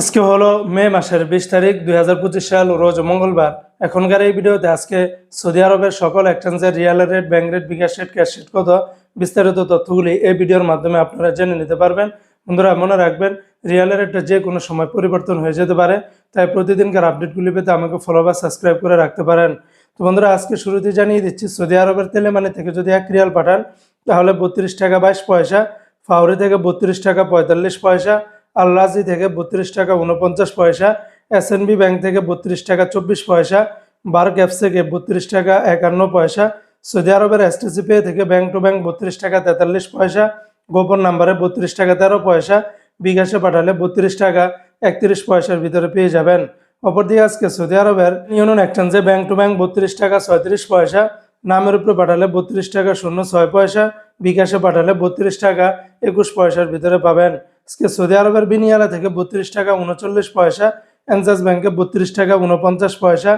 আজকে হলো মে মাসের 20 তারিখ 2025 সাল রোজ মঙ্গলবার। এখনকার এই ভিডিওতে আজকে সৌদি আরবের সকল এক্সচেঞ্জের রিয়াল রেট, ব্যাংক রেট, বিকাশ রেট, ক্যাশ রেট কত বিস্তারিত তথ্যগুলি এই ভিডিওর মাধ্যমে আপনারা জেনে নিতে পারবেন। বন্ধুরা মনে রাখবেন, রিয়াল রেটটা যে কোনো সময় পরিবর্তন হয়ে যেতে পারে, তাই প্রতিদিনকার আপডেটগুলি পেতে আমাকে ফলো বা সাবস্ক্রাইব করে রাখতে পারেন। তো বন্ধুরা আজকে শুরুতেই জানিয়ে দিচ্ছি, সৌদি আরবের তেলেমানি থেকে যদি 1 রিয়াল পাঠান তাহলে 32 টাকা 22 পয়সা, ফাউরি থেকে 32 টাকা 45 পয়সা, আল রাজি থেকে 32 টাকা 49 পয়সা, এসএনবি ব্যাংক থেকে 32 টাকা 24 পয়সা, বার্ক অ্যাপস থেকে 32 টাকা 51 পয়সা, সৌদি আরবের এসটিসি পে থেকে ব্যাংক টু ব্যাংক 32 টাকা 43 পয়সা, গোপন নাম্বারে 32 টাকা 13 পয়সা, বিকাশে পাঠালে 32 টাকা 31 পয়সার ভিতরে পেয়ে যাবেন। অপরদিকে আজকে সৌদি আরবের ইউনিয়ন এক্সচেঞ্জে ব্যাংক টু ব্যাংক 32 টাকা 37 পয়সা, নামের উপরে পাঠালে 32 টাকা 06 পয়সা, বিকাশে পাঠালে 32 টাকা 21 পয়সার ভিতরে পাবেন। আজকে সৌদি আরবের বিনিয়ালা থেকে 32 টাকা 39 পয়সা, এনজাস ব্যাংকে 32 টাকা 49 পয়সা,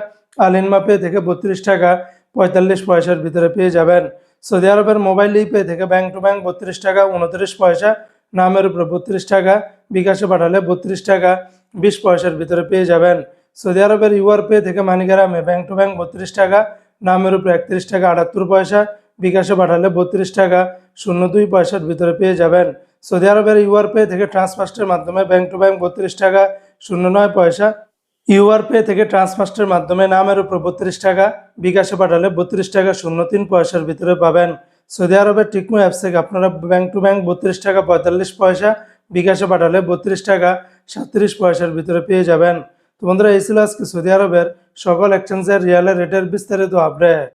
আলিনমা পে থেকে 32 টাকা 45 পয়সার ভিতরে পেয়ে যাবেন। সৌদি আরবের মোবাইল পে থেকে ব্যাংক টু ব্যাংক 32 টাকা 29 পয়সা, নামের উপরে 32 টাকা, বিকাশে পাঠালে 32 টাকা 20 পয়সার ভিতরে পেয়ে যাবেন। সৌদি আরবের ইউআর পে থেকে মানিগ্রামে ব্যাংক টু ব্যাংক 32 টাকা, নামের উপরে 31 টাকা 78 পয়সা, বিকাশে পাঠালে 32 টাকা 02 পয়সার ভিতরে পেয়ে যাবেন। সৌদি আরবের ইউআর পে থেকে ট্রান্সফার্স্টের মাধ্যমে ব্যাংক টু ব্যাংক 32 টাকা 09 পয়সা, ইউআর পে থেকে ট্রান্সফার্স্টের মাধ্যমে নামের উপর 32 টাকা, বিকাশে পাঠালে 32 টাকা 03 পয়সার ভিতরে পাবেন। সৌদি আরবের টিকমো অ্যাপস থেকে আপনারা ব্যাংক টু ব্যাংক 32 টাকা 45 পয়সা, বিকাশে পাঠালে 32 টাকা 37 পয়সার ভিতরে পেয়ে যাবেন। তো বন্ধুরা এই ছিল আজকে সৌদি আরবের সকল এক্সচেঞ্জের রিয়ালের রেটের বিস্তারিত আপডেট।